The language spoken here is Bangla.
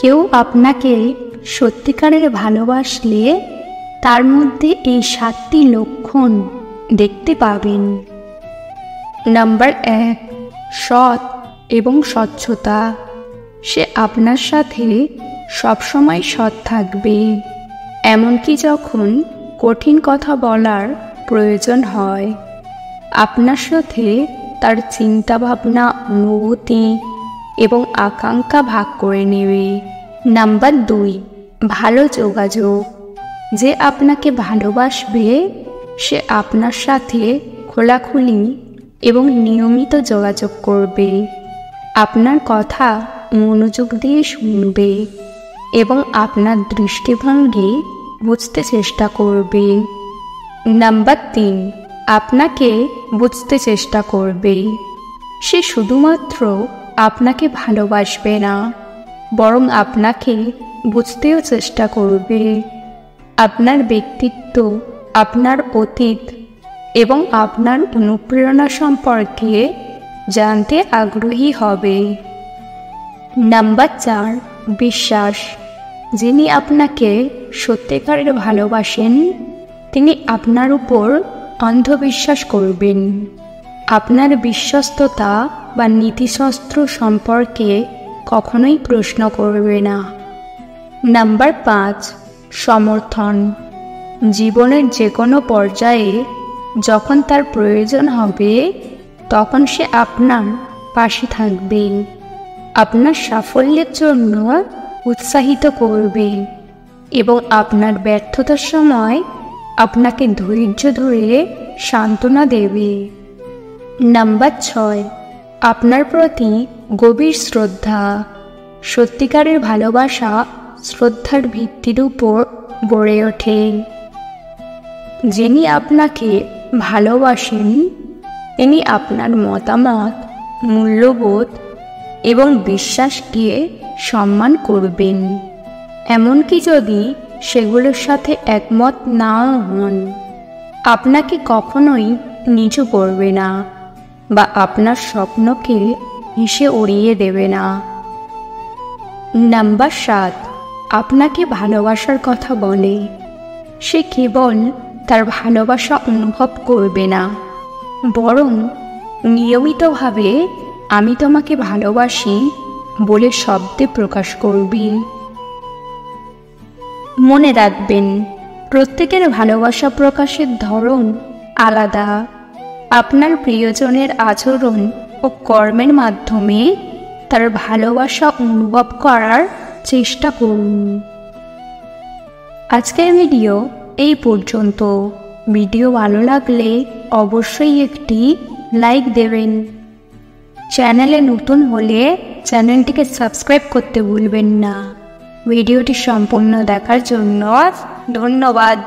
কেউ আপনাকে সত্যিকারের ভালোবাসলে তার মধ্যে এই 7টি লক্ষণ দেখতে পাবেন। নাম্বার 1, সৎ এবং স্বচ্ছতা। সে আপনার সাথে সবসময় সৎ থাকবে, এমনকি যখন কঠিন কথা বলার প্রয়োজন হয়। আপনার সাথে তার চিন্তাভাবনা, অনুভূতি এবং আকাঙ্ক্ষা ভাগ করে নেবে। নাম্বার 2, ভালো যোগাযোগ। যে আপনাকে ভালোবাসবে সে আপনার সাথে খোলাখুলি এবং নিয়মিত যোগাযোগ করবে, আপনার কথা মনোযোগ দিয়ে শুনবে এবং আপনার দৃষ্টিভঙ্গি বুঝতে চেষ্টা করবে। নাম্বার 3, আপনাকে বুঝতে চেষ্টা করবে। সে শুধুমাত্র আপনাকে ভালোবাসবে না, বরং আপনাকে বুঝতেও চেষ্টা করবে। আপনার ব্যক্তিত্ব, আপনার অতীত এবং আপনার অনুপ্রেরণা সম্পর্কে জানতে আগ্রহী হবে। নাম্বার 4, বিশ্বাস। যিনি আপনাকে সত্যিকারের ভালোবাসেন তিনি আপনার উপর অন্ধবিশ্বাস করবেন, আপনার বিশ্বস্ততা বা নীতিশাস্ত্র সম্পর্কে কখনোই প্রশ্ন করবে না। নাম্বার 5, সমর্থন। জীবনের যে কোনো পর্যায়ে যখন তার প্রয়োজন হবে তখন সে আপনার পাশে থাকবে, আপনার সাফল্যের জন্য উৎসাহিত করবে এবং আপনার ব্যর্থতার সময় আপনাকে ধৈর্য ধরে সান্ত্বনা দেবে। নাম্বার 6, আপনার প্রতি গভীর শ্রদ্ধা। সত্যিকারের ভালোবাসা শ্রদ্ধার ভিত্তির উপর গড়ে ওঠে। যিনি আপনাকে ভালোবাসেন তিনি আপনার মতামত, মূল্যবোধ এবং বিশ্বাসকে সম্মান করবেন, এমনকি যদি সেগুলোর সাথে একমত নাও হন। আপনাকে কখনোই নিচু করবে না বা আপনার স্বপ্নকে হেসে উড়িয়ে দেবে না। নাম্বার 7, আপনাকে ভালোবাসার কথা বলে। সে কেবল তার ভালোবাসা অনুভব করবে না, বরং নিয়মিতভাবে আমি তোমাকে ভালোবাসি বলে শব্দে প্রকাশ করবে। মনে রাখবেন, প্রত্যেকের ভালোবাসা প্রকাশের ধরন আলাদা। আপনার প্রিয়জনের আচরণ ও কর্মের মাধ্যমে তার ভালোবাসা অনুভব করার চেষ্টা করুন। আজকের ভিডিও এই পর্যন্ত। ভিডিও ভালো লাগলে অবশ্যই একটি লাইক দেবেন। চ্যানেলে নতুন হলে চ্যানেলটিকে সাবস্ক্রাইব করতে ভুলবেন না। ভিডিওটি সম্পূর্ণ দেখার জন্য ধন্যবাদ।